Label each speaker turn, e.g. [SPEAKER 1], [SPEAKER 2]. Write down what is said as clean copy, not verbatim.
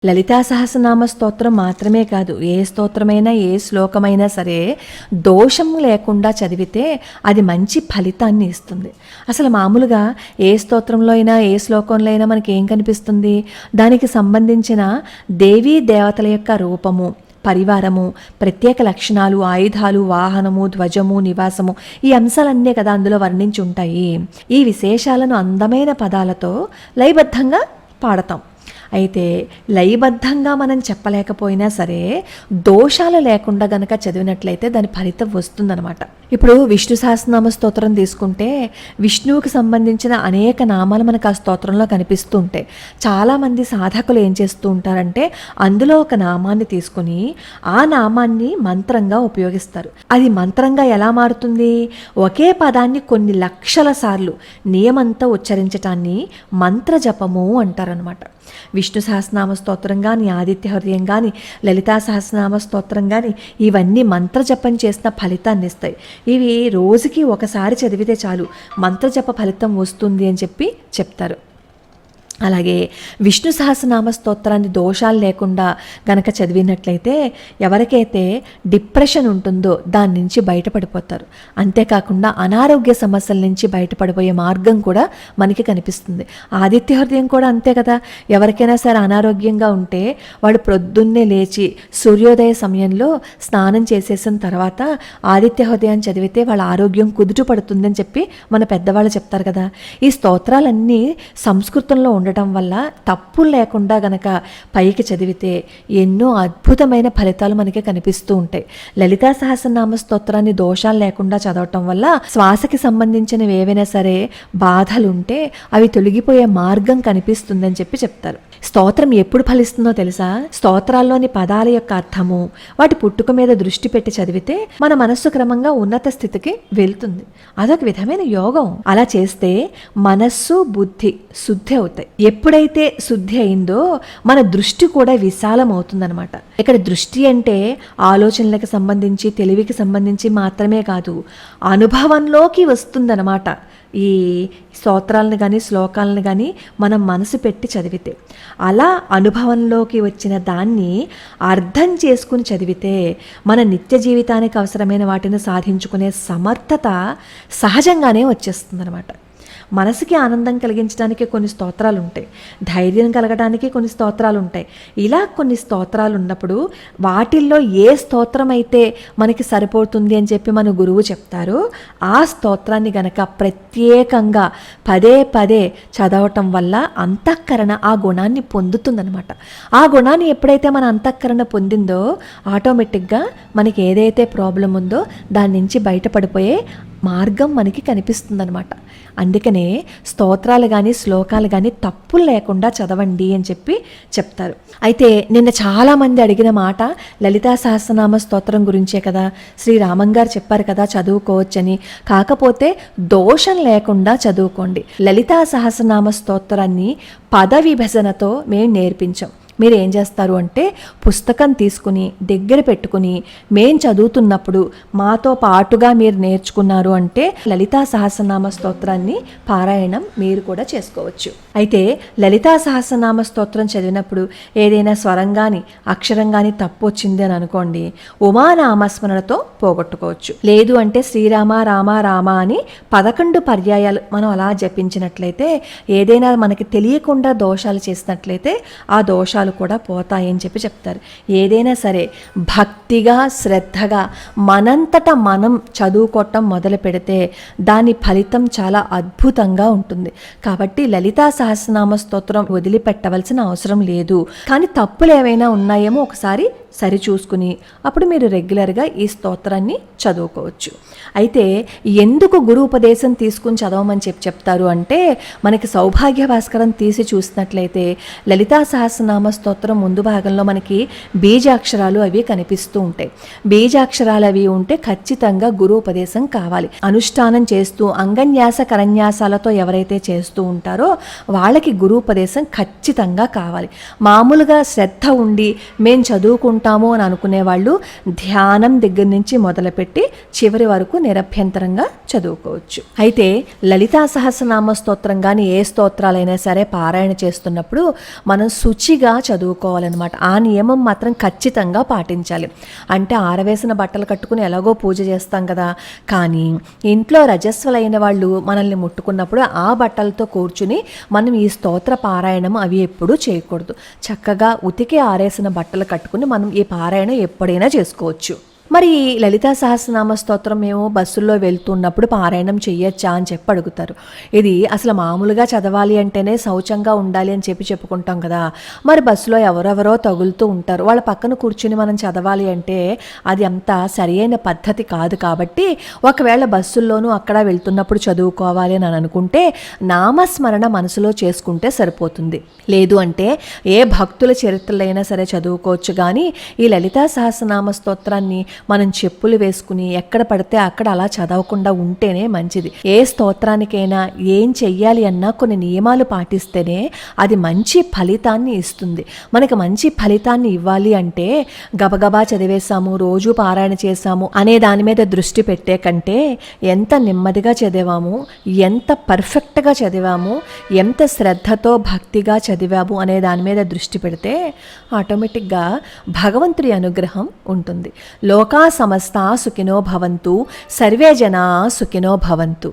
[SPEAKER 1] లలితా సహస్రనామ స్తోత్రం మాత్రమే కాదు, ఏ స్తోత్రమైనా ఏ శ్లోకమైనా సరే దోషం లేకుండా చదివితే అది మంచి ఫలితాన్ని ఇస్తుంది. అసలు మామూలుగా ఏ స్తోత్రంలో అయినా ఏ శ్లోకంలో అయినా మనకి ఏం కనిపిస్తుంది? దానికి సంబంధించిన దేవీ దేవతల యొక్క రూపము, పరివారము, ప్రత్యేక లక్షణాలు, ఆయుధాలు, వాహనము, ధ్వజము, నివాసము, ఈ అంశాలన్నీ కదా అందులో వర్ణించి ఉంటాయి. ఈ విశేషాలను అందమైన పదాలతో లయబద్ధంగా పాడతాం. అయితే లయబద్ధంగా మనం చెప్పలేకపోయినా సరే దోషాలు లేకుండా గనక చదివినట్లయితే దాని ఫలితం వస్తుందన్నమాట. ఇప్పుడు విష్ణు సహస్రనామ స్తోత్రం తీసుకుంటే విష్ణువుకి సంబంధించిన అనేక నామాలు మనకు ఆ స్తోత్రంలో కనిపిస్తూ ఉంటాయి. చాలామంది సాధకులు ఏం చేస్తూ ఉంటారంటే అందులో ఒక నామాన్ని తీసుకుని ఆ నామాన్ని మంత్రంగా ఉపయోగిస్తారు. అది మంత్రంగా ఎలా మారుతుంది? ఒకే పదాన్ని కొన్ని లక్షల సార్లు నియమంతో ఉచ్చరించటాన్ని మంత్ర జపము అంటారనమాట. విష్ణు సహస్రనామ స్తోత్రం కానీ, ఆదిత్య హృదయం కానీ, లలితా సహస్రనామ స్తోత్రం కానీ ఇవన్నీ మంత్రజపం చేసిన ఫలితాన్ని ఇస్తాయి. ఇవి రోజుకి ఒకసారి చదివితే చాలు మంత్రజప ఫలితం వస్తుంది అని చెప్తారు. అలాగే విష్ణు సహస్రనామ స్తోత్రాన్ని దోషాలు లేకుండా గనక చదివినట్లయితే ఎవరికైతే డిప్రెషన్ ఉంటుందో దాని నుంచి బయటపడిపోతారు. అంతేకాకుండా అనారోగ్య సమస్యల నుంచి బయటపడిపోయే మార్గం కూడా మనకి కనిపిస్తుంది. ఆదిత్య హృదయం కూడా అంతే కదా. ఎవరికైనా సరే అనారోగ్యంగా ఉంటే వాడు ప్రొద్దున్నే లేచి సూర్యోదయ సమయంలో స్నానం చేసేసిన తర్వాత ఆదిత్య హృదయాన్ని చదివితే వాళ్ళ ఆరోగ్యం కుదుట పడుతుందని చెప్పి మన పెద్దవాళ్ళు చెప్తారు కదా. ఈ స్తోత్రాలన్నీ సంస్కృతంలో ఉండటం వల్ల తప్పులు లేకుండా గనక పైకి చదివితే ఎన్నో అద్భుతమైన ఫలితాలు మనకి కనిపిస్తూ ఉంటాయి. లలితా సహస్రనామ స్తోత్రాన్ని దోషాలు లేకుండా చదవటం వల్ల శ్వాసకి సంబంధించినవి ఏవైనా సరే బాధలుంటే అవి తొలగిపోయే మార్గం కనిపిస్తుందని చెప్తారు. స్తోత్రం ఎప్పుడు ఫలిస్తుందో తెలుసా? స్తోత్రాల్లోని పదాల యొక్క అర్థము, వాటి పుట్టుక మీద దృష్టి పెట్టి చదివితే మన మనస్సు క్రమంగా ఉన్నత స్థితికి వెళ్తుంది. అదొక విధమైన యోగం. అలా చేస్తే మనస్సు, బుద్ధి శుద్ధి అవుతాయి. ఎప్పుడైతే శుద్ధి అయిందో మన దృష్టి కూడా విశాలం అవుతుందన్నమాట. ఇక్కడ దృష్టి అంటే ఆలోచనలకు సంబంధించి, తెలివికి సంబంధించి మాత్రమే కాదు, అనుభవంలోకి వస్తుందన్నమాట. ఈ స్తోత్రాలను కానీ శ్లోకాలను కానీ మనం మనసు పెట్టి చదివితే, అలా అనుభవంలోకి వచ్చిన దాన్ని అర్థం చేసుకుని చదివితే మన నిత్య జీవితానికి అవసరమైన వాటిని సాధించుకునే సమర్థత సహజంగానే వచ్చేస్తుందన్నమాట. మనసుకి ఆనందం కలిగించడానికి కొన్ని స్తోత్రాలు ఉంటాయి, ధైర్యం కలగడానికి కొన్ని స్తోత్రాలు ఉంటాయి. ఇలా కొన్ని స్తోత్రాలు ఉన్నప్పుడు వాటిల్లో ఏ స్తోత్రం అయితే మనకి సరిపోతుంది అని చెప్పి మన గురువు చెప్తారో ఆ స్తోత్రాన్ని గనక ప్రత్యేకంగా పదే పదే చదవటం వల్ల అంతఃకరణ ఆ గుణాన్ని పొందుతుందనమాట. ఆ గుణాన్ని ఎప్పుడైతే మన అంతఃకరణ పొందిందో ఆటోమేటిక్గా మనకి ఏదైతే ప్రాబ్లం ఉందో దాని నుంచి బయటపడిపోయే మార్గం మనకి కనిపిస్తుందనమాట. అందుకనే స్తోత్రాలు కానీ శ్లోకాలు కానీ తప్పులు లేకుండా చదవండి అని చెప్తారు. అయితే నిన్న చాలామంది అడిగిన మాట లలితా సహస్రనామ స్తోత్రం గురించే కదా. శ్రీరామన్ గారు చెప్పారు కదా చదువుకోవచ్చని. కాకపోతే దోషం లేకుండా చదువుకోండి. లలితా సహస్రనామ స్తోత్రాన్ని పద విభజనతో మేము నేర్పించాం. మీరు ఏం చేస్తారు అంటే పుస్తకం తీసుకుని దగ్గర పెట్టుకుని మేం చదువుతున్నప్పుడు మాతో పాటుగా మీరు నేర్చుకున్నారు అంటే లలితా సహస్రనామ స్తోత్రాన్ని పారాయణం మీరు కూడా చేసుకోవచ్చు. అయితే లలితా సహస్రనామ స్తోత్రం చదివినప్పుడు ఏదైనా స్వరం కానీ అక్షరం కానీ తప్పు వచ్చింది అని అనుకోండి, ఉమానామస్మరణతో పోగొట్టుకోవచ్చు. లేదు అంటే శ్రీరామ రామ రామ అని 11 పర్యాయాలు మనం అలా జపించినట్లయితే ఏదైనా మనకి తెలియకుండా దోషాలు చేసినట్లయితే ఆ దోషాలు కూడా పోతాయని చెప్తారు. ఏదైనా సరే భక్తిగా శ్రద్ధగా మనంతట మనం చదువుకోవటం మొదలు పెడితే దాని ఫలితం చాలా అద్భుతంగా ఉంటుంది. కాబట్టి లలితా సహస్రనామ స్తోత్రం వదిలిపెట్టవలసిన అవసరం లేదు. కానీ తప్పులు ఏవైనా ఉన్నాయేమో ఒకసారి సరి చూసుకుని అప్పుడు మీరు రెగ్యులర్గా ఈ స్తోత్రాన్ని చదువుకోవచ్చు. అయితే ఎందుకు గురు ఉపదేశం తీసుకుని చదవమని చెప్తారు అంటే మనకి సౌభాగ్య భాస్కరం తీసి చూసినట్లయితే లలితా సహస్రనామ స్తోత్రం ముందు భాగంలో మనకి బీజాక్షరాలు అవి కనిపిస్తూ ఉంటాయి. బీజాక్షరాలు అవి ఉంటే ఖచ్చితంగా గురు ఉపదేశం కావాలి. అనుష్ఠానం చేస్తూ అంగన్యాస కరన్యాసాలతో ఎవరైతే చేస్తూ ఉంటారో వాళ్ళకి గురు ఉపదేశం ఖచ్చితంగా కావాలి. మామూలుగా శ్రద్ధ ఉండి మేం చదువుకుంటాం నేర్చుకుంటాము అని అనుకునే వాళ్ళు ధ్యానం దగ్గర నుంచి మొదలుపెట్టి చివరి వరకు నిరభ్యంతరంగా చదువుకోవచ్చు. అయితే లలితా సహస్రనామ స్తోత్రం కానీ ఏ స్తోత్రాలైనా సరే పారాయణ చేస్తున్నప్పుడు మనం శుచిగా చదువుకోవాలన్నమాట. ఆ నియమం మాత్రం ఖచ్చితంగా పాటించాలి. అంటే ఆరవేసిన బట్టలు కట్టుకుని ఎలాగో పూజ చేస్తాం కదా, కానీ ఇంట్లో రజస్వలైన వాళ్ళు మనల్ని ముట్టుకున్నప్పుడు ఆ బట్టలతో కూర్చుని మనం ఈ స్తోత్ర పారాయణం అవి ఎప్పుడూ చేయకూడదు. చక్కగా ఉతికి ఆరేసిన బట్టలు కట్టుకుని మనం ఈ పారాయణ ఎప్పుడైనా చేసుకోవచ్చు. మరి లలితా సహస్రనామ స్తోత్రం మేము బస్సుల్లో వెళ్తున్నప్పుడు పారాయణం చెయ్యొచ్చా అని చెప్పి అడుగుతారు. ఇది అసలు మామూలుగా చదవాలి అంటేనే శౌచంగా ఉండాలి అని చెప్పుకుంటాం కదా. మరి బస్సులో ఎవరెవరో తగులుతూ ఉంటారు, వాళ్ళ పక్కన కూర్చుని మనం చదవాలి అంటే అది అంత సరియైన పద్ధతి కాదు. కాబట్టి ఒకవేళ బస్సుల్లోనూ అక్కడ వెళ్తున్నప్పుడు చదువుకోవాలి అని అనుకుంటే నామస్మరణ మనసులో చేసుకుంటే సరిపోతుంది. లేదు అంటే ఏ భక్తుల చరిత్రలైనా సరే చదువుకోవచ్చు. కానీ ఈ లలితా సహస్రనామ స్తోత్రాన్ని మనం చెప్పులు వేసుకుని ఎక్కడ పడితే అక్కడ అలా చదవకుండా ఉంటేనే మంచిది. ఏ స్తోత్రానికైనా ఏం చెయ్యాలి అన్నా కొన్ని నియమాలు పాటిస్తేనే అది మంచి ఫలితాన్ని ఇస్తుంది. మనకి మంచి ఫలితాన్ని ఇవ్వాలి అంటే గబగబా చదివేశాము, రోజు పారాయణ చేశాము అనే దాని మీద దృష్టి పెట్టే కంటే ఎంత నెమ్మదిగా చదివాము, ఎంత పర్ఫెక్ట్గా చదివాము, ఎంత శ్రద్ధతో భక్తిగా చదివాము అనే దాని మీద దృష్టి పెడితే ఆటోమేటిక్గా భగవంతుడి అనుగ్రహం ఉంటుంది. లోకా సమస్తా సుఖినో భవంతు, సర్వే జనా సుఖినో భవంతు.